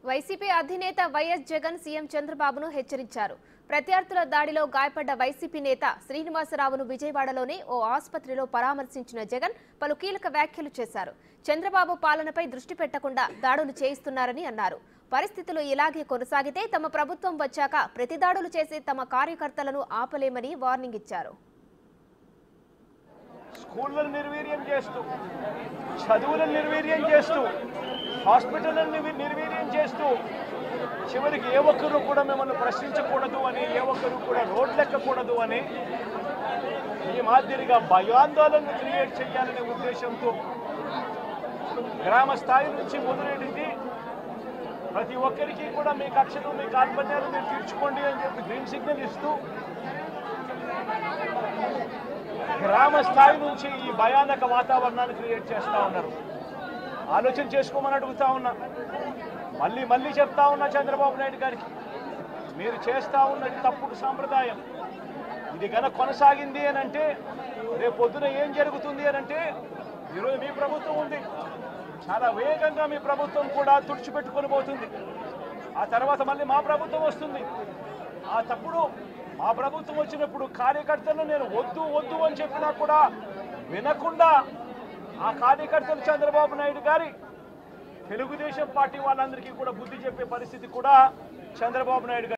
YCP అధినేత YS Jagan CM చంద్రబాబును హెచ్చరించారు. ప్రత్యర్థుల దాడిలో గాయపడ్డ వైసీపీ నేత శ్రీనివాసరావును విజయవాడలోని ఓ ఆసుపత్రిలో పరామర్శించిన జగన్ పలు కీలక వ్యాఖ్యలు చేశారు. చంద్రబాబు పాలనపై దృష్టి పెట్టకుండా దాడులు చేయిస్తున్నారని అన్నారు. పరిస్థితులు ఇలాగే కొనసాగితే తమ ప్రభుత్వం వచ్చాక ప్రతిదాడులు చేసే తమ కార్యకర్తలను ఆపలేమని వార్నింగ్ ఇచ్చారు. స్కూళ్ళను నిర్వీర్యం చేస్తూ, చదువులను నిర్వీర్యం చేస్తూ, హాస్పిటల్లను నిర్వీర్యం చేస్తూ, చివరికి ఏ ఒక్కరు కూడా మిమ్మల్ని ప్రశ్నించకూడదు అని, ఏ ఒక్కరు కూడా రోడ్లెక్కకూడదు అని ఈ మాదిరిగా భయాందోళనను క్రియేట్ చేయాలనే ఉద్దేశంతో గ్రామ స్థాయి నుంచి మొదలెడింది. ప్రతి ఒక్కరికి కూడా మీ కక్షలు, మీ కార్పణ్యాలు మీరు తీర్చుకోండి అని చెప్పి గ్రీన్ సిగ్నల్ ఇస్తూ గ్రామ స్థాయి నుంచి ఈ భయానక వాతావరణాన్ని క్రియేట్ చేస్తూ ఉన్నారు. ఆలోచన చేసుకోమని అడుగుతా ఉన్నా, మళ్ళీ చెప్తా ఉన్నా చంద్రబాబు నాయుడు గారికి, మీరు చేస్తూ ఉన్నది తప్పుడు సాంప్రదాయం. ఇది గనక కొనసాగింది అని అంటే రేపు పొద్దున ఏం జరుగుతుంది అని అంటే, ఈరోజు మీ ప్రభుత్వం ఉంది, చాలా వేగంగా మీ ప్రభుత్వం కూడా తుడిచిపెట్టుకొని పోతుంది. ఆ తర్వాత మళ్ళీ మా ప్రభుత్వం వస్తుంది. ఆ తప్పుడు మా ప్రభుత్వం వచ్చినప్పుడు కార్యకర్తలను నేను వద్దు అని చెప్పినా కూడా వినకుండా ఆ కార్యకర్తలు చంద్రబాబు నాయుడు గారి తెలుగుదేశం పార్టీ వాళ్ళందరికీ కూడా బుద్ధి చెప్పే పరిస్థితి కూడా చంద్రబాబు నాయుడు గారు